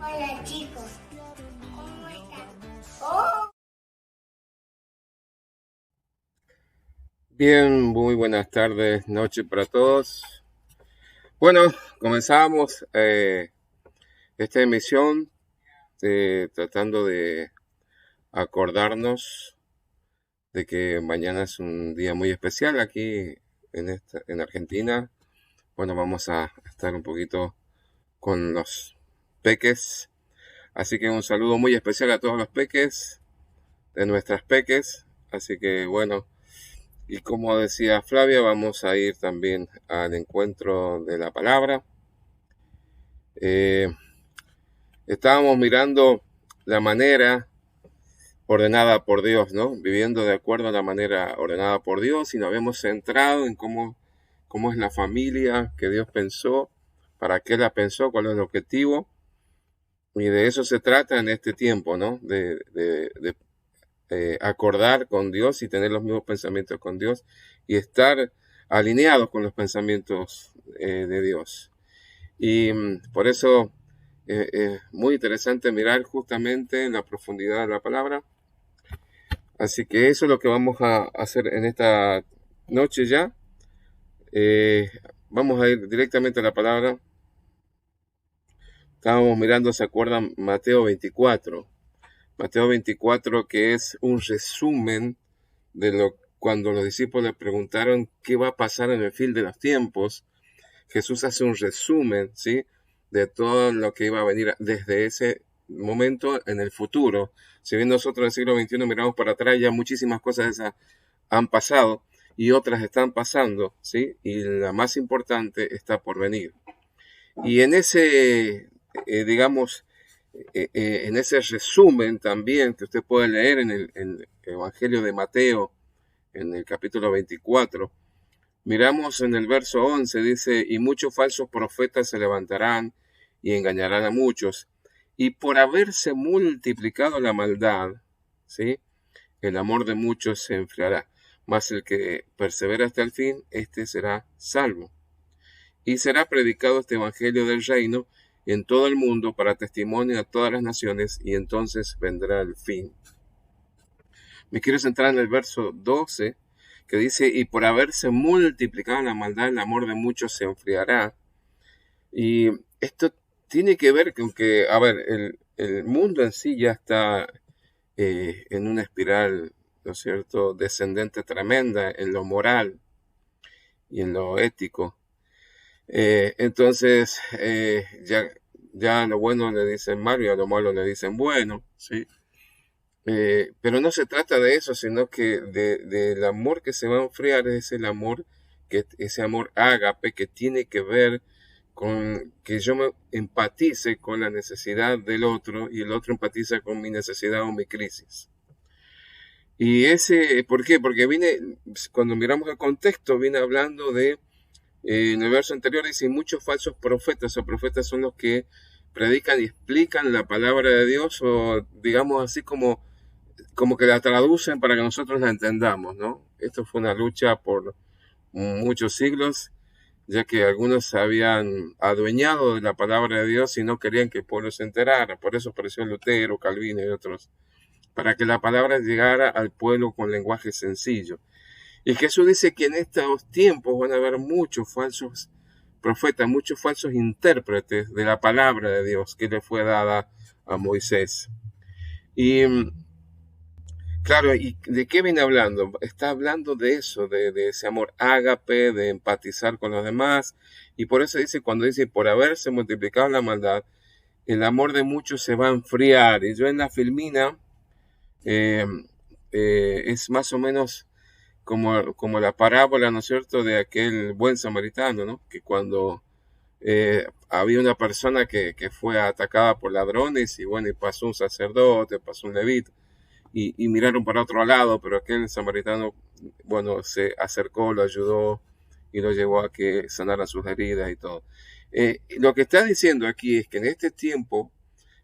Hola chicos, ¿cómo están? Oh. Bien, muy buenas tardes, noche para todos. Bueno, comenzamos esta emisión tratando de acordarnos de que mañana es un día muy especial aquí en Argentina. Bueno, vamos a estar un poquito con los peques, así que un saludo muy especial a todos los peques de nuestras peques. Así que bueno, y como decía Flavia, vamos a ir también al encuentro de la palabra. Eh, Estábamos mirando la manera ordenada por Dios, ¿no? Viviendo de acuerdo a la manera ordenada por Dios, y nos habíamos centrado en cómo es la familia que Dios pensó, para qué la pensó, cuál es el objetivo. Y de eso se trata en este tiempo, ¿no? De acordar con Dios y tener los mismos pensamientos con Dios y estar alineados con los pensamientos de Dios. Y por eso es muy interesante mirar justamente en la profundidad de la palabra. Así que eso es lo que vamos a hacer en esta noche ya. Eh, Vamos a ir directamente a la palabra. Estábamos mirando, ¿se acuerdan? Mateo 24. Mateo 24, que es un resumen de cuando los discípulos le preguntaron qué va a pasar en el fin de los tiempos. Jesús hace un resumen, ¿sí?, de todo lo que iba a venir desde ese momento en el futuro. Si bien nosotros en el siglo XXI miramos para atrás, ya muchísimas cosas de esas han pasado y otras están pasando, ¿sí? Y la más importante está por venir. Y en ese, digamos, en ese resumen también que usted puede leer en el Evangelio de Mateo, en el capítulo 24, miramos en el verso 11, dice, y muchos falsos profetas se levantarán y engañarán a muchos, y por haberse multiplicado la maldad, ¿sí?, el amor de muchos se enfriará, mas el que persevera hasta el fin, éste será salvo. Y será predicado este evangelio del reino en todo el mundo para testimonio a todas las naciones, y entonces vendrá el fin. Me quiero centrar en el verso 12, que dice, y por haberse multiplicado la maldad, el amor de muchos se enfriará. Y esto tiene que ver con que, a ver, el mundo en sí ya está en una espiral, ¿no es cierto?, descendente tremenda en lo moral y en lo ético. Entonces, ya a lo bueno le dicen malo y a lo malo le dicen bueno, ¿sí? Pero no se trata de eso, sino que del amor que se va a enfriar es el amor, ese amor ágape que tiene que ver con que yo me empatice con la necesidad del otro y el otro empatiza con mi necesidad o mi crisis. Y ¿por qué? Porque cuando miramos el contexto, viene hablando en el verso anterior dice, muchos falsos profetas, o profetas son los que predican y explican la palabra de Dios, o digamos así como que la traducen para que nosotros la entendamos, ¿no? Esto fue una lucha por muchos siglos, ya que algunos se habían adueñado de la palabra de Dios y no querían que el pueblo se enterara. Por eso apareció Lutero, Calvino y otros, para que la palabra llegara al pueblo con lenguaje sencillo. Y Jesús dice que en estos tiempos van a haber muchos falsos profetas, muchos falsos intérpretes de la palabra de Dios que le fue dada a Moisés. Y claro, ¿y de qué viene hablando? Está hablando de eso, de ese amor ágape, de empatizar con los demás. Y por eso dice, cuando dice, por haberse multiplicado la maldad, el amor de muchos se va a enfriar. Y yo en la filmina, eh, es más o menos como la parábola, ¿no es cierto?, de aquel buen samaritano, ¿no? Que cuando había una persona que fue atacada por ladrones y bueno, y pasó un sacerdote, pasó un levita, y miraron para otro lado, pero aquel samaritano, bueno, se acercó, lo ayudó y lo llevó a que sanara sus heridas y todo. Lo que está diciendo aquí es que en este tiempo,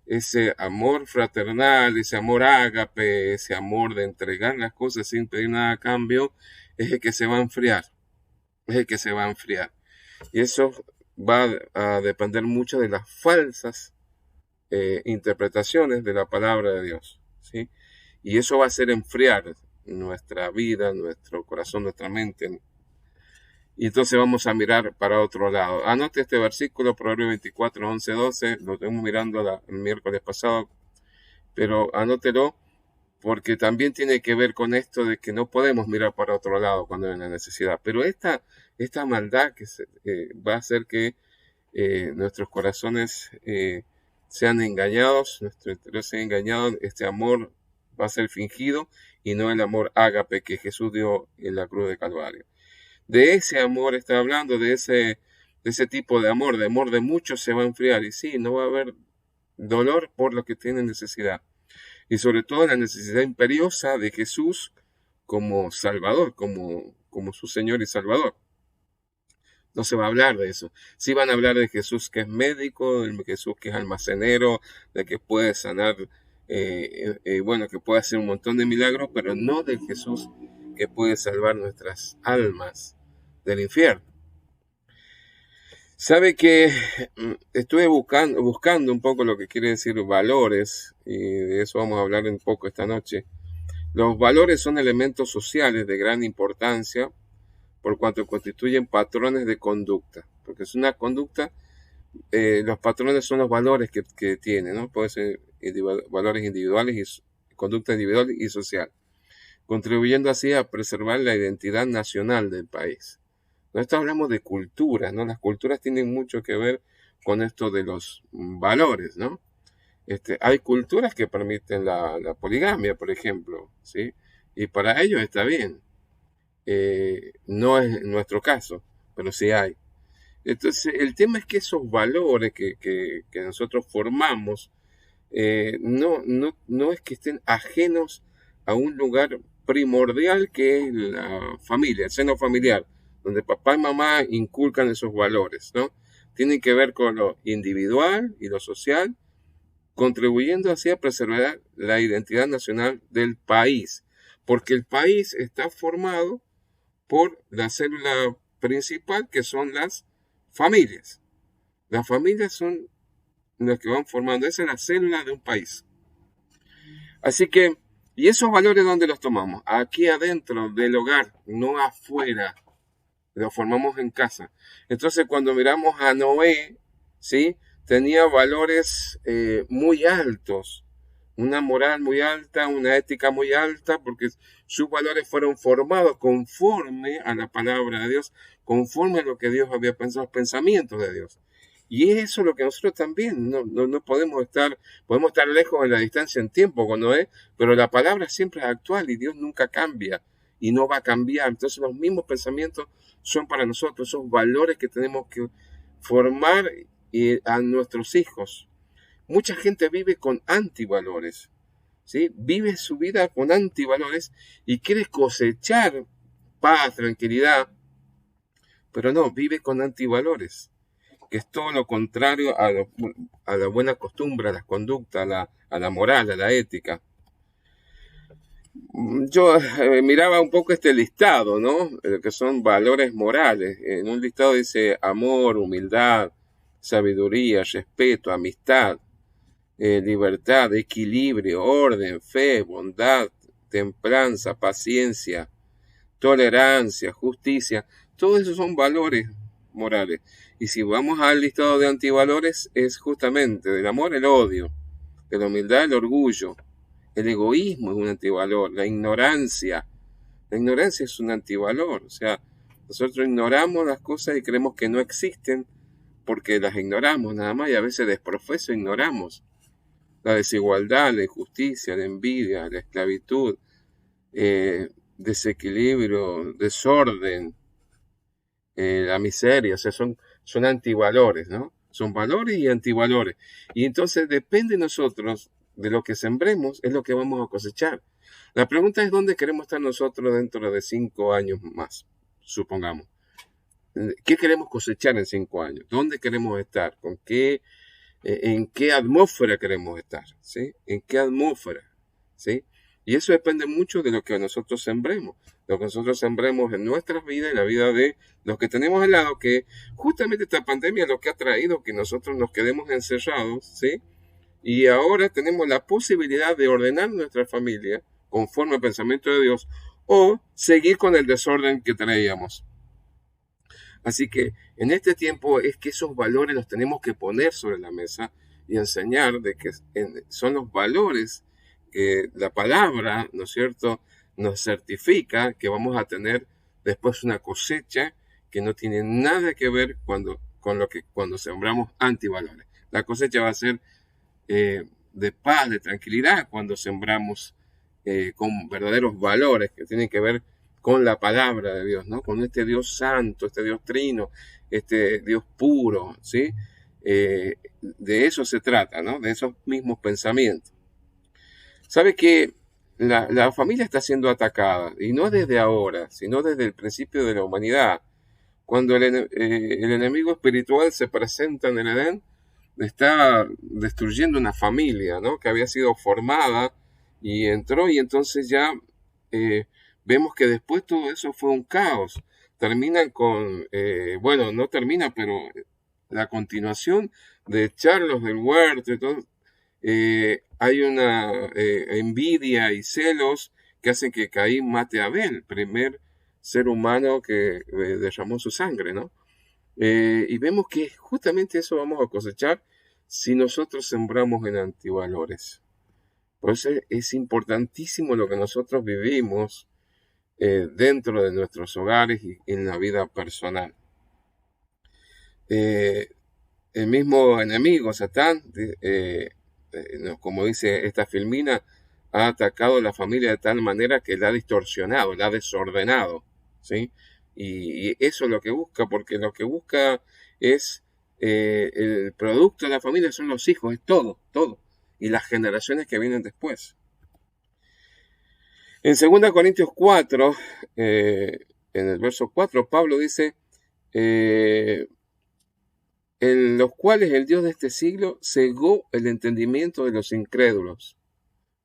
ese amor fraternal, ese amor ágape, ese amor de entregar las cosas sin pedir nada a cambio, es el que se va a enfriar, es el que se va a enfriar. Y eso va a depender mucho de las falsas interpretaciones de la palabra de Dios, ¿sí? Y eso va a hacer enfriar nuestra vida, nuestro corazón, nuestra mente. Y entonces vamos a mirar para otro lado. Anote este versículo, Proverbios 24, 11, 12. Lo estuvimos mirando el miércoles pasado, pero anótelo porque también tiene que ver con esto de que no podemos mirar para otro lado cuando hay una necesidad. Pero esta maldad que va a hacer que nuestros corazones sean engañados, nuestro interior sea engañado, este amor va a ser fingido y no el amor ágape que Jesús dio en la cruz de Calvario. De ese amor está hablando, de ese tipo de amor de muchos se va a enfriar. Y sí, no va a haber dolor por los que tienen necesidad. Y sobre todo la necesidad imperiosa de Jesús como Salvador, como su Señor y Salvador. No se va a hablar de eso. Sí van a hablar de Jesús que es médico, de Jesús que es almacenero, de que puede sanar, bueno, que puede hacer un montón de milagros, pero no del Jesús que puede salvar nuestras almas del infierno. Sabe que estuve buscando un poco lo que quiere decir valores, y de eso vamos a hablar un poco esta noche. Los valores son elementos sociales de gran importancia por cuanto constituyen patrones de conducta, porque es una conducta, los patrones son los valores que tiene, ¿no? Pueden ser valores individuales y conducta individual y social, contribuyendo así a preservar la identidad nacional del país. Nosotros hablamos de cultura, ¿no? Las culturas tienen mucho que ver con esto de los valores, ¿no? Hay culturas que permiten la poligamia, por ejemplo, ¿sí? Y para ellos está bien. No es nuestro caso, pero sí hay. Entonces, el tema es que esos valores que nosotros formamos no es que estén ajenos a un lugar primordial que es la familia, el seno familiar, donde papá y mamá inculcan esos valores, ¿no? Tienen que ver con lo individual y lo social, contribuyendo así a preservar la identidad nacional del país, porque el país está formado por la célula principal, que son las familias. Las familias son las que van formando, esa es la célula de un país. Así que, ¿y esos valores dónde los tomamos? Aquí adentro del hogar, no afuera. Los formamos en casa. Entonces, cuando miramos a Noé, ¿sí? Tenía valores muy altos, una moral muy alta, una ética muy alta, porque sus valores fueron formados conforme a la palabra de Dios, conforme a lo que Dios había pensado, los pensamientos de Dios. Y eso es lo que nosotros también no podemos estar lejos en la distancia en tiempo con Noé, pero la palabra siempre es actual y Dios nunca cambia y no va a cambiar. Entonces los mismos pensamientos son para nosotros, esos valores que tenemos que formar a nuestros hijos. Mucha gente vive con antivalores, ¿sí? Vive su vida con antivalores y quiere cosechar paz, tranquilidad, pero no, vive con antivalores, que es todo lo contrario a la buena costumbre, a la conducta, a la moral, a la ética. Yo miraba un poco este listado, ¿no? Que son valores morales. En un listado dice amor, humildad, sabiduría, respeto, amistad, libertad, equilibrio, orden, fe, bondad, templanza, paciencia, tolerancia, justicia. Todos esos son valores morales. Y si vamos al listado de antivalores, es justamente del amor el odio, de la humildad el orgullo, el egoísmo es un antivalor, la ignorancia es un antivalor. O sea, nosotros ignoramos las cosas y creemos que no existen porque las ignoramos nada más, y a veces desprofeso ignoramos. La desigualdad, la injusticia, la envidia, la esclavitud, desequilibrio, desorden, la miseria, o sea, son antivalores, ¿no? Son valores y antivalores. Y entonces depende de nosotros, de lo que sembremos, es lo que vamos a cosechar. La pregunta es dónde queremos estar nosotros dentro de 5 años más, supongamos. ¿Qué queremos cosechar en 5 años? ¿Dónde queremos estar? ¿En qué atmósfera queremos estar? ¿Sí? ¿En qué atmósfera? ¿Sí? Y eso depende mucho de lo que nosotros sembremos. Lo que nosotros sembremos en nuestras vidas y la vida de los que tenemos al lado, que justamente esta pandemia lo que ha traído que nosotros nos quedemos encerrados, ¿sí? Y ahora tenemos la posibilidad de ordenar nuestra familia conforme al pensamiento de Dios o seguir con el desorden que traíamos. Así que en este tiempo es que esos valores los tenemos que poner sobre la mesa y enseñar de que son los valores que la palabra, ¿no es cierto?, nos certifica que vamos a tener después una cosecha que no tiene nada que ver cuando sembramos antivalores. La cosecha va a ser de paz, de tranquilidad, cuando sembramos con verdaderos valores que tienen que ver con la palabra de Dios, ¿no? Con este Dios santo, este Dios trino, este Dios puro, ¿sí? De eso se trata, ¿no? De esos mismos pensamientos. ¿Sabe que la familia está siendo atacada? Y no desde ahora, sino desde el principio de la humanidad. Cuando el enemigo espiritual se presenta en el Edén, está destruyendo una familia, ¿no?, que había sido formada y entró, y entonces ya vemos que después todo eso fue un caos. Terminan con, bueno, no termina, pero la continuación de echarlos del huerto y todo, hay una envidia y celos que hacen que Caín mate a Abel, primer ser humano que derramó su sangre, ¿no? Y vemos que justamente eso vamos a cosechar si nosotros sembramos en antivalores. Por eso es importantísimo lo que nosotros vivimos dentro de nuestros hogares y en la vida personal. El mismo enemigo, Satán, como dice esta filmina, ha atacado la familia de tal manera que la ha distorsionado, la ha desordenado, ¿sí? Y eso es lo que busca, porque lo que busca es el producto de la familia son los hijos, es todo, y las generaciones que vienen después. En 2 Corintios 4, en el verso 4, Pablo dice, en los cuales el Dios de este siglo cegó el entendimiento de los incrédulos,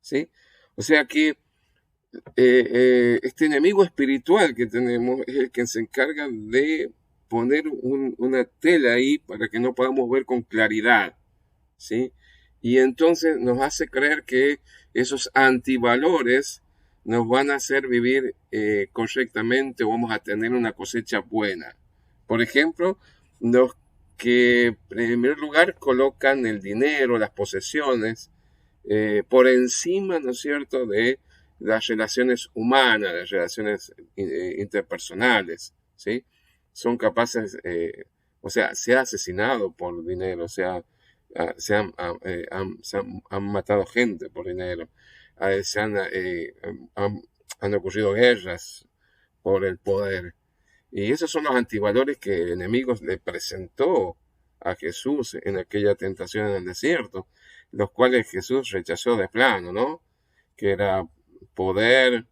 ¿sí? O sea que este enemigo espiritual que tenemos es el que se encarga de poner una tela ahí para que no podamos ver con claridad, ¿sí? Y entonces nos hace creer que esos antivalores nos van a hacer vivir correctamente o vamos a tener una cosecha buena. Por ejemplo, los que en primer lugar colocan el dinero, las posesiones, por encima, ¿no es cierto?, de las relaciones humanas, las relaciones interpersonales, ¿sí? Son capaces, o sea, se ha asesinado por dinero, han matado gente por dinero, han ocurrido guerras por el poder. Y esos son los antivalores que el enemigo le presentó a Jesús en aquella tentación en el desierto, los cuales Jesús rechazó de plano, ¿no? Que era poder,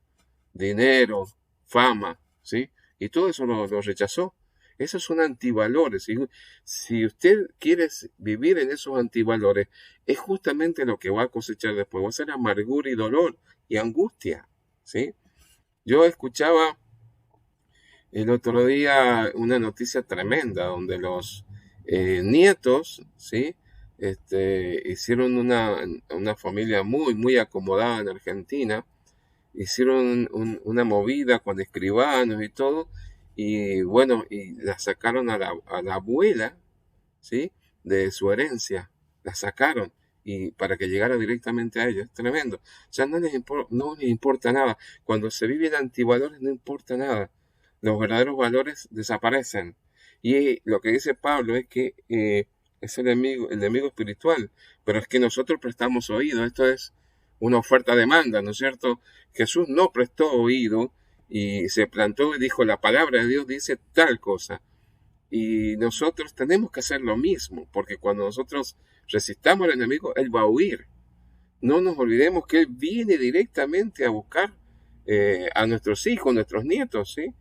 dinero, fama, ¿sí? Y todo eso lo rechazó. Esos son antivalores. Y si usted quiere vivir en esos antivalores, es justamente lo que va a cosechar después. Va a ser amargura y dolor y angustia, ¿sí? Yo escuchaba el otro día una noticia tremenda donde los nietos, ¿sí?, hicieron una familia muy, muy acomodada en Argentina, hicieron una movida con escribanos y todo, y bueno, y la sacaron a la abuela, ¿sí?, de su herencia, la sacaron, y para que llegara directamente a ellos. Es tremendo. O sea, no les importa nada. Cuando se viven antivalores no importa nada. Los verdaderos valores desaparecen. Y lo que dice Pablo es que es el enemigo espiritual, pero es que nosotros prestamos oído. Esto es una oferta-demanda, ¿no es cierto? Jesús no prestó oído y se plantó y dijo, la palabra de Dios dice tal cosa. Y nosotros tenemos que hacer lo mismo, porque cuando nosotros resistamos al enemigo, él va a huir. No nos olvidemos que él viene directamente a buscar a nuestros hijos, nuestros nietos, ¿sí?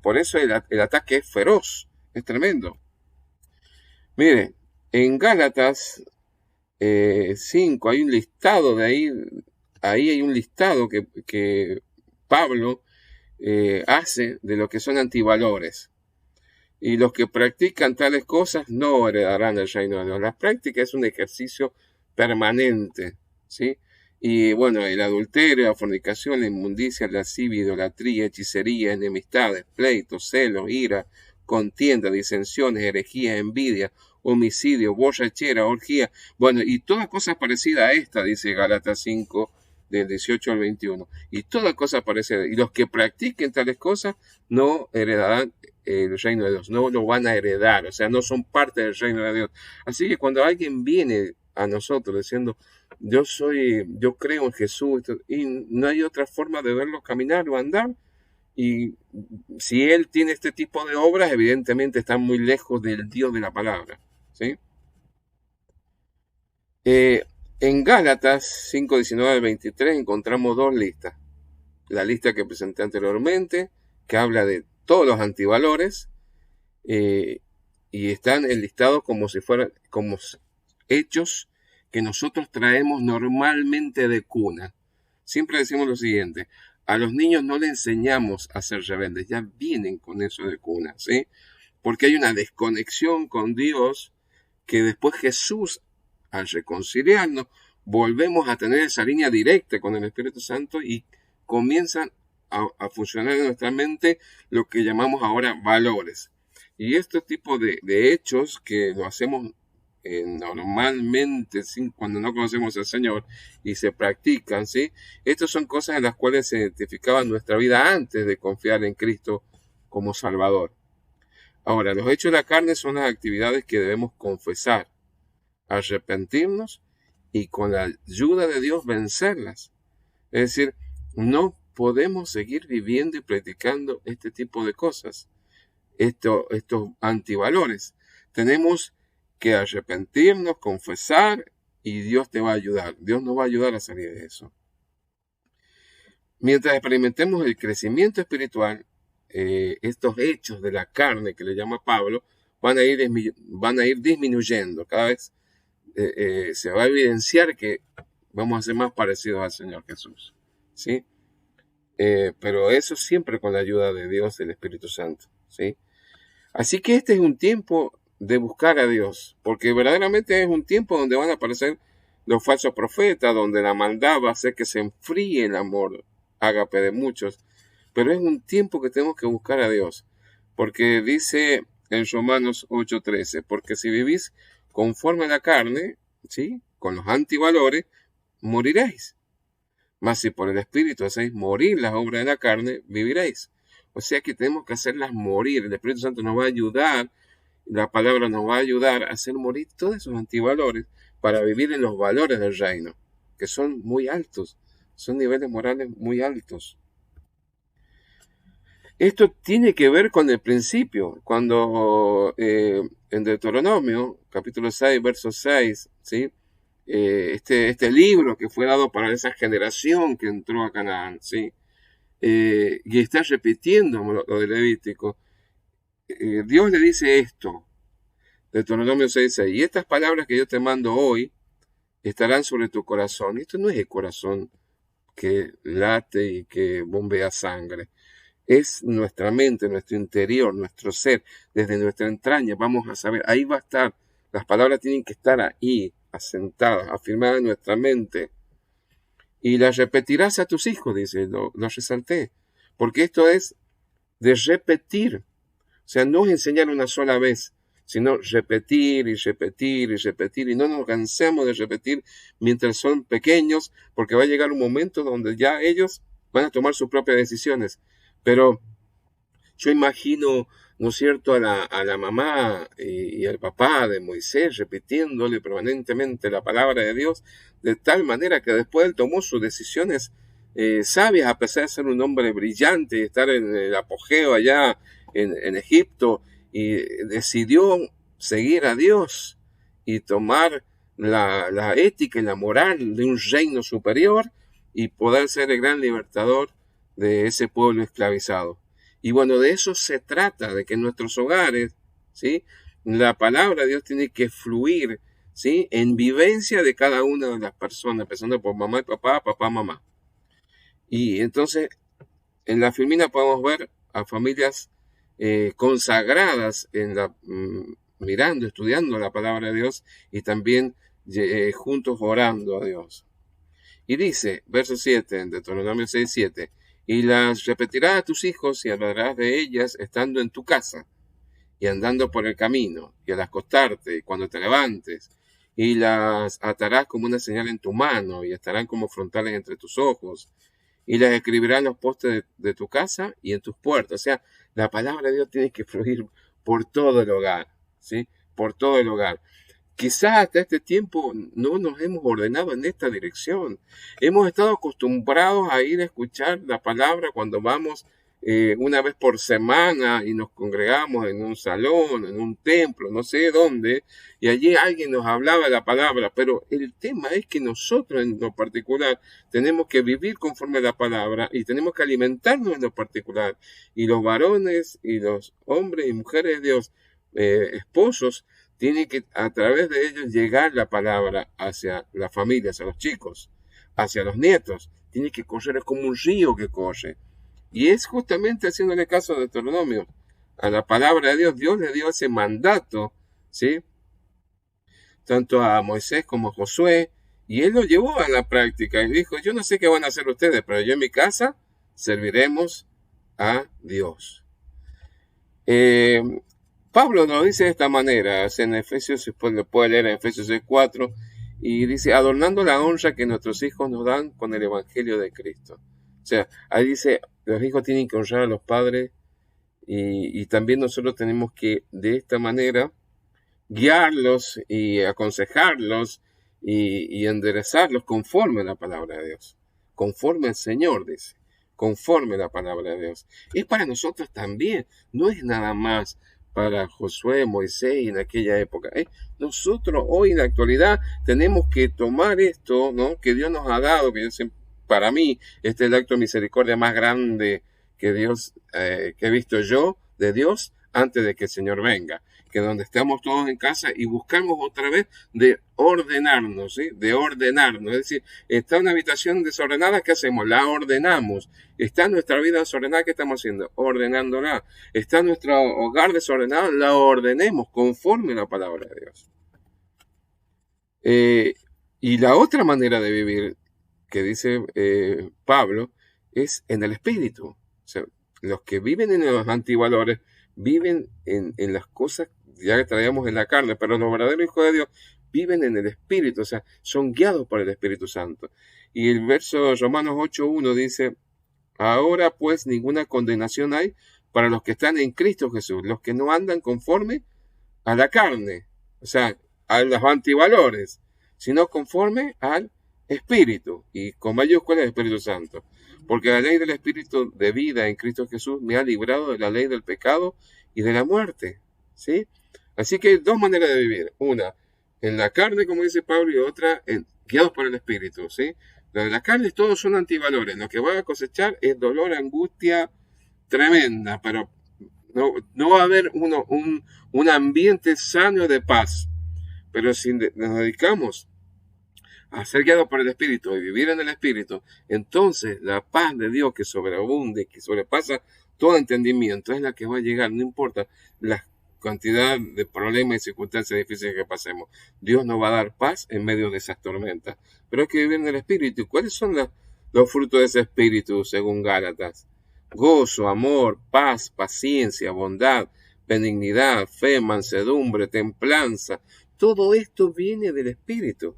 Por eso el ataque es feroz, es tremendo. Mire, en Gálatas 5 hay un listado de ahí hay un listado que Pablo hace de lo que son antivalores. Y los que practican tales cosas no heredarán el reino de Dios. La práctica es un ejercicio permanente, ¿sí? Y bueno, el adulterio, la fornicación, la inmundicia, la lascivia, idolatría, hechicería, enemistades, pleitos, celos, ira, contienda, disensiones, herejía, envidia, homicidio, borrachera, orgía. Bueno, y todas cosas parecidas a esta, dice Gálatas 5, del 18 al 21. Y todas cosas parecidas. Y los que practiquen tales cosas no heredarán el reino de Dios, no lo van a heredar, o sea, no son parte del reino de Dios. Así que cuando alguien viene a nosotros diciendo, yo creo en Jesús, y no hay otra forma de verlo caminar o andar, y si él tiene este tipo de obras, evidentemente está muy lejos del Dios de la palabra, ¿sí? En Gálatas 5, 19 al 23 encontramos dos listas. La lista que presenté anteriormente, que habla de todos los antivalores, y están enlistados como si fueran como hechos que nosotros traemos normalmente de cuna. Siempre decimos lo siguiente: a los niños no les enseñamos a ser rebeldes, ya vienen con eso de cuna, ¿sí? Porque hay una desconexión con Dios que después Jesús, al reconciliarnos, volvemos a tener esa línea directa con el Espíritu Santo y comienzan a funcionar en nuestra mente lo que llamamos ahora valores. Y este tipo de hechos que lo hacemos normalmente cuando no conocemos al Señor y se practican, ¿sí? Estas son cosas en las cuales se identificaba nuestra vida antes de confiar en Cristo como Salvador. Ahora, los hechos de la carne son las actividades que debemos confesar, arrepentirnos y con la ayuda de Dios vencerlas. Es decir, no podemos seguir viviendo y practicando este tipo de cosas, estos antivalores. Tenemos que arrepentirnos, confesar, y Dios te va a ayudar. Dios nos va a ayudar a salir de eso. Mientras experimentemos el crecimiento espiritual, estos hechos de la carne que le llama Pablo van a ir disminuyendo. Cada vez se va a evidenciar que vamos a ser más parecidos al Señor Jesús, ¿sí? Pero eso siempre con la ayuda de Dios, del Espíritu Santo, ¿sí? Así que este es un tiempo de buscar a Dios, porque verdaderamente es un tiempo donde van a aparecer los falsos profetas, donde la maldad va a hacer que se enfríe el amor ágape de muchos, pero es un tiempo que tenemos que buscar a Dios, porque dice en Romanos 8:13, porque si vivís conforme a la carne, ¿sí?, con los antivalores, moriréis. Mas si por el Espíritu hacéis morir las obras de la carne, viviréis. O sea que tenemos que hacerlas morir. El Espíritu Santo nos va a ayudar, la palabra nos va a ayudar a hacer morir todos esos antivalores para vivir en los valores del reino, que son muy altos, son niveles morales muy altos. Esto tiene que ver con el principio, cuando en Deuteronomio, capítulo 6, verso 6, ¿sí?, este libro que fue dado para esa generación que entró a Canaán, ¿sí?, y está repitiendo lo de Levítico. Dios le dice esto, Deuteronomio 6:6, y estas palabras que yo te mando hoy estarán sobre tu corazón. Esto no es el corazón que late y que bombea sangre. Es nuestra mente, nuestro interior, nuestro ser, desde nuestra entraña. Vamos a saber, ahí va a estar. Las palabras tienen que estar ahí, asentadas, afirmadas en nuestra mente. Y las repetirás a tus hijos, dice, lo resalté. Porque esto es de repetir. O sea, no es enseñar una sola vez, sino repetir y repetir y repetir. Y no nos cansemos de repetir mientras son pequeños, porque va a llegar un momento donde ya ellos van a tomar sus propias decisiones. Pero yo imagino, ¿no es cierto?, a la mamá y al papá de Moisés repitiéndole permanentemente la palabra de Dios, de tal manera que después él tomó sus decisiones sabias, a pesar de ser un hombre brillante y estar en el apogeo allá en Egipto, y decidió seguir a Dios y tomar la ética y la moral de un reino superior y poder ser el gran libertador de ese pueblo esclavizado. Y bueno, de eso se trata, de que en nuestros hogares, ¿sí?, la palabra de Dios tiene que fluir, ¿sí?, en vivencia de cada una de las personas, empezando por mamá y papá, papá, mamá. Y entonces, en la Filmina podemos ver a familias consagradas en mirando, estudiando la palabra de Dios, y también juntos orando a Dios. Y dice, verso 7, en Deuteronomio 6, 7, y las repetirás a tus hijos y hablarás de ellas estando en tu casa y andando por el camino, y al acostarte, y cuando te levantes, y las atarás como una señal en tu mano, y estarán como frontales entre tus ojos, y las escribirás en los postes de tu casa y en tus puertas. O sea, la palabra de Dios tiene que fluir por todo el hogar, ¿sí? Por todo el hogar. Quizás hasta este tiempo no nos hemos ordenado en esta dirección. Hemos estado acostumbrados a ir a escuchar la palabra cuando vamos una vez por semana y nos congregamos en un salón, en un templo, no sé dónde, y allí alguien nos hablaba de la palabra, pero el tema es que nosotros en lo particular tenemos que vivir conforme a la palabra y tenemos que alimentarnos en lo particular. Y los varones y los hombres y mujeres de Dios, esposos, tiene que a través de ellos llegar la palabra hacia la familia, hacia los chicos, hacia los nietos. Tiene que correr como un río que corre. Y es justamente haciéndole caso a Deuteronomio, a la palabra de Dios. Dios le dio ese mandato, ¿sí? Tanto a Moisés como a Josué, y él lo llevó a la práctica y dijo, yo no sé qué van a hacer ustedes, pero yo en mi casa serviremos a Dios. Pablo nos dice de esta manera, en Efesios, lo puede leer en Efesios 6:4, y dice, adornando la honra que nuestros hijos nos dan con el evangelio de Cristo. O sea, ahí dice, los hijos tienen que honrar a los padres, y también nosotros tenemos que de esta manera guiarlos y aconsejarlos y enderezarlos conforme a la palabra de Dios, conforme al Señor, dice, conforme a la palabra de Dios. Es para nosotros también, no es nada más para Josué, Moisés y en aquella época. Nosotros hoy en la actualidad tenemos que tomar esto, ¿no?, que Dios nos ha dado, que para mí este es el acto de misericordia más grande que Dios, que he visto yo de Dios antes de que el Señor venga, que donde estamos todos en casa y buscamos otra vez de ordenarnos, ¿sí? De ordenarnos, es decir, está una habitación desordenada, ¿qué hacemos? La ordenamos. Está nuestra vida desordenada, ¿qué estamos haciendo? Ordenándola. Está nuestro hogar desordenado, la ordenemos conforme a la palabra de Dios. Y la otra manera de vivir que dice Pablo es en el espíritu. O sea, los que viven en los antivalores viven en las cosas ya que traíamos en la carne, pero los verdaderos hijos de Dios viven en el Espíritu, o sea, son guiados por el Espíritu Santo. Y el verso Romanos 8:1 dice, ahora pues ninguna condenación hay para los que están en Cristo Jesús, los que no andan conforme a la carne, o sea, a los antivalores, sino conforme al Espíritu, y con mayúsculas el Espíritu Santo. Porque la ley del Espíritu de vida en Cristo Jesús me ha librado de la ley del pecado y de la muerte, ¿sí? Así que hay dos maneras de vivir. Una, en la carne, como dice Pablo, y otra, guiados por el Espíritu, ¿sí? Lo de la carne todos son antivalores. Lo que van a cosechar es dolor, angustia tremenda, pero no va a haber un ambiente sano de paz. Pero si nos dedicamos a ser guiados por el Espíritu y vivir en el Espíritu, entonces la paz de Dios que sobreabunde, que sobrepasa todo entendimiento, es la que va a llegar, no importa la cantidad de problemas y circunstancias difíciles que pasemos. Dios nos va a dar paz en medio de esas tormentas. Pero hay que vivir en el Espíritu. ¿Cuáles son los frutos de ese Espíritu según Gálatas? Gozo, amor, paz, paciencia, bondad, benignidad, fe, mansedumbre, templanza. Todo esto viene del Espíritu.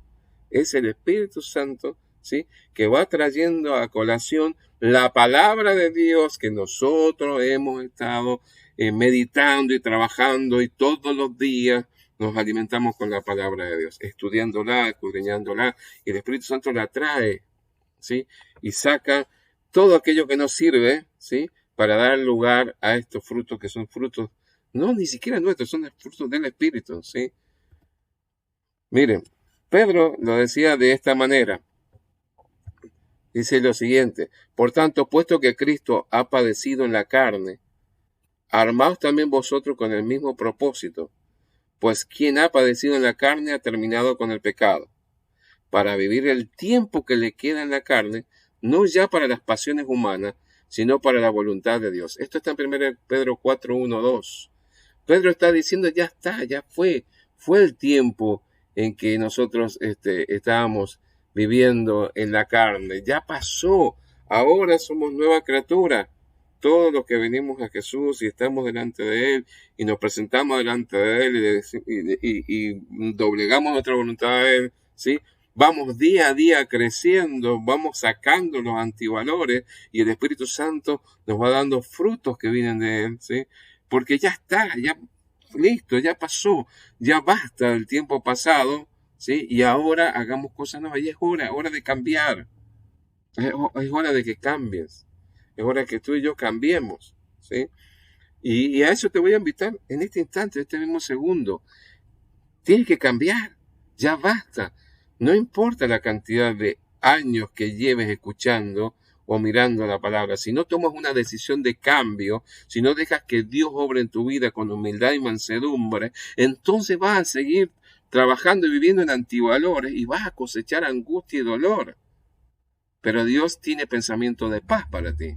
Es el Espíritu Santo, ¿sí?, que va trayendo a colación la palabra de Dios que nosotros hemos estado meditando y trabajando, y todos los días nos alimentamos con la palabra de Dios, estudiándola, escudriñándola, y el Espíritu Santo la trae, ¿sí?, y saca todo aquello que nos sirve, ¿sí?, para dar lugar a estos frutos que son frutos, no ni siquiera nuestros, son frutos del Espíritu, ¿sí? Miren, Pedro lo decía de esta manera. Dice lo siguiente, por tanto, puesto que Cristo ha padecido en la carne, armaos también vosotros con el mismo propósito, pues quien ha padecido en la carne ha terminado con el pecado, para vivir el tiempo que le queda en la carne, no ya para las pasiones humanas, sino para la voluntad de Dios. Esto está en 1 Pedro 4:1-2. Pedro está diciendo, ya está, ya fue el tiempo en que nosotros estábamos viviendo en la carne. Ya pasó, ahora somos nueva criatura. Todos los que venimos a Jesús y estamos delante de Él y nos presentamos delante de Él y doblegamos nuestra voluntad a Él, ¿sí? Vamos día a día creciendo, vamos sacando los antivalores y el Espíritu Santo nos va dando frutos que vienen de Él, ¿sí? Porque ya está, ya listo, ya pasó, ya basta el tiempo pasado, ¿sí? Y ahora hagamos cosas nuevas, y es hora de cambiar, es hora de que cambies. Es hora que tú y yo cambiemos, ¿sí? Y a eso te voy a invitar en este instante, en este mismo segundo. Tienes que cambiar, ya basta. No importa la cantidad de años que lleves escuchando o mirando la palabra. Si no tomas una decisión de cambio, si no dejas que Dios obre en tu vida con humildad y mansedumbre, entonces vas a seguir trabajando y viviendo en antivalores y vas a cosechar angustia y dolor. Pero Dios tiene pensamiento de paz para ti.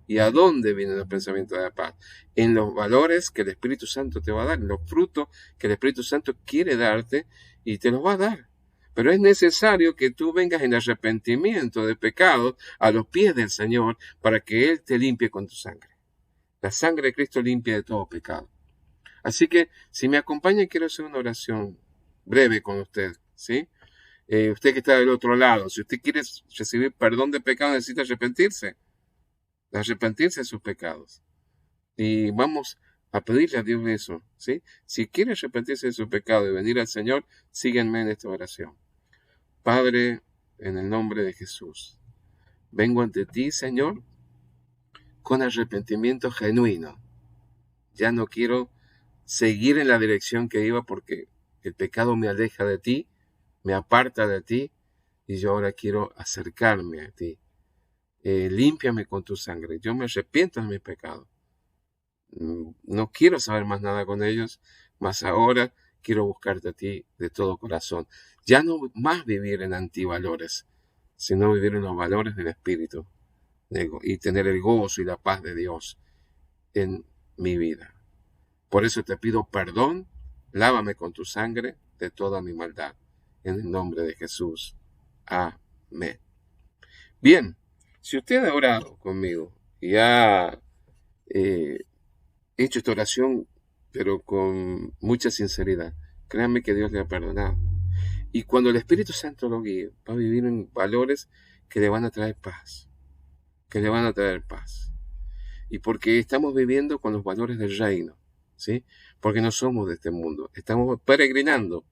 ¿Y a dónde vienen los pensamientos de paz? En los valores que el Espíritu Santo te va a dar, en los frutos que el Espíritu Santo quiere darte y te los va a dar. Pero es necesario que tú vengas en arrepentimiento de pecados a los pies del Señor para que Él te limpie con tu sangre. La sangre de Cristo limpia de todo pecado. Así que, si me acompaña, quiero hacer una oración breve con usted, ¿sí? Usted que está del otro lado, si usted quiere recibir perdón de pecado, necesita arrepentirse de sus pecados. Y vamos a pedirle a Dios eso, ¿sí? Si quiere arrepentirse de su pecado y venir al Señor, síguenme en esta oración. Padre, en el nombre de Jesús, vengo ante ti, Señor, con arrepentimiento genuino. Ya no quiero seguir en la dirección que iba porque el pecado me aleja de ti, me aparta de ti, y yo ahora quiero acercarme a ti. Límpiame con tu sangre. Yo me arrepiento de mis pecados. No quiero saber más nada con ellos, mas ahora quiero buscarte a ti de todo corazón. Ya no más vivir en antivalores, sino vivir en los valores del Espíritu y tener el gozo y la paz de Dios en mi vida. Por eso te pido perdón, lávame con tu sangre de toda mi maldad. En el nombre de Jesús. Amén. Bien, si usted ha orado conmigo y ha hecho esta oración, pero con mucha sinceridad, créanme que Dios le ha perdonado. Y cuando el Espíritu Santo lo guíe, va a vivir en valores que le van a traer paz. Que le van a traer paz. Y porque estamos viviendo con los valores del reino, ¿sí? Porque no somos de este mundo. Estamos peregrinando.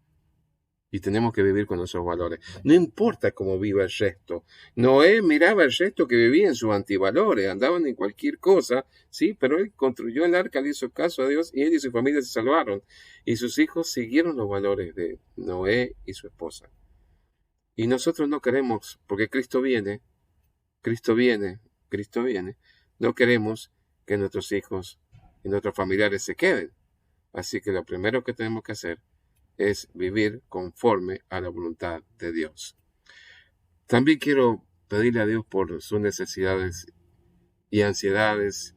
Y tenemos que vivir con esos valores. No importa cómo viva el resto. Noé miraba el resto que vivía en sus antivalores, andaban en cualquier cosa, sí, pero él construyó el arca, le hizo caso a Dios y él y su familia se salvaron. Y sus hijos siguieron los valores de Noé y su esposa. Y nosotros no queremos, porque Cristo viene, Cristo viene, Cristo viene, no queremos que nuestros hijos y nuestros familiares se queden. Así que lo primero que tenemos que hacer es vivir conforme a la voluntad de Dios. También quiero pedirle a Dios por sus necesidades y ansiedades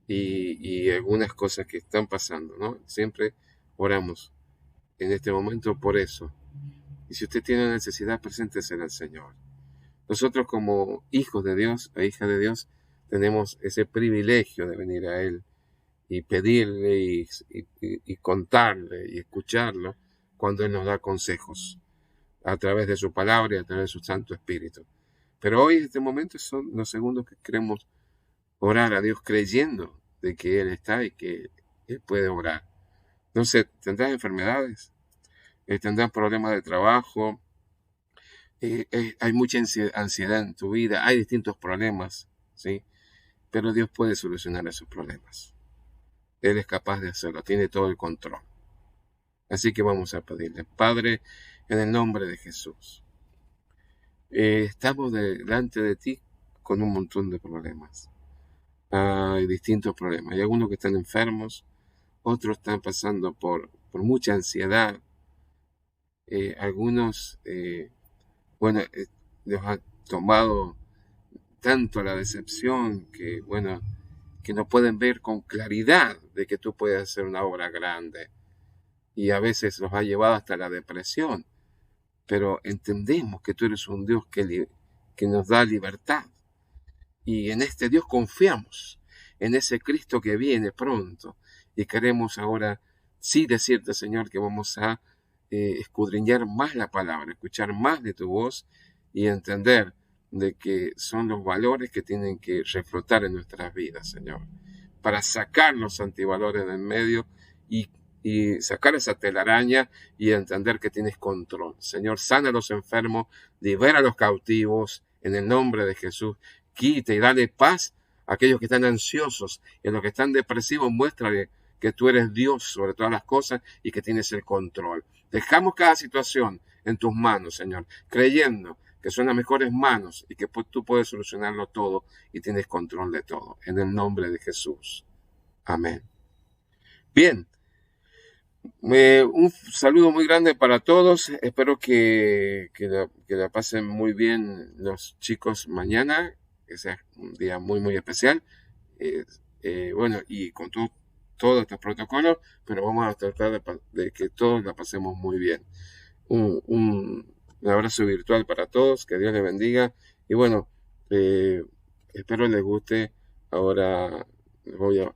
y algunas cosas que están pasando, ¿no? Siempre oramos en este momento por eso. Y si usted tiene una necesidad, preséntesela al Señor. Nosotros como hijos de Dios e hijas de Dios tenemos ese privilegio de venir a Él y pedirle y contarle y escucharlo cuando Él nos da consejos a través de su palabra y a través de su Santo Espíritu. Pero hoy, en este momento, son los segundos que queremos orar a Dios creyendo de que Él está y que Él puede orar. No sé, tendrás enfermedades, tendrás problemas de trabajo, hay mucha ansiedad en tu vida, hay distintos problemas, ¿sí? Pero Dios puede solucionar esos problemas. Él es capaz de hacerlo, tiene todo el control. Así que vamos a pedirle, Padre, en el nombre de Jesús. Estamos delante de ti con un montón de problemas. Hay distintos problemas. Hay algunos que están enfermos, otros están pasando por mucha ansiedad. Algunos, los ha tomado tanto la decepción que, que no pueden ver con claridad de que tú puedes hacer una obra grande. y a veces nos ha llevado hasta la depresión, pero entendemos que tú eres un Dios que nos da libertad, y en este Dios confiamos, en ese Cristo que viene pronto, y queremos ahora sí decirte, Señor, que vamos a escudriñar más la palabra, escuchar más de tu voz y entender de que son los valores que tienen que reflotar en nuestras vidas, Señor, para sacar los antivalores del medio y sacar esa telaraña y entender que tienes control. Señor, sana a los enfermos, libera a los cautivos, en el nombre de Jesús. Quita y dale paz a aquellos que están ansiosos y a los que están depresivos. Muéstrale que tú eres Dios sobre todas las cosas y que tienes el control. Dejamos cada situación en tus manos, Señor, creyendo que son las mejores manos y que tú puedes solucionarlo todo y tienes control de todo. En el nombre de Jesús. Amén. Bien. Un saludo muy grande para todos. Espero que la pasen muy bien los chicos mañana, que sea un día muy, muy especial. Bueno, y con todos estos protocolos, pero vamos a tratar de que todos la pasemos muy bien. Un abrazo virtual para todos, que Dios les bendiga. Y bueno, espero les guste. Ahora voy a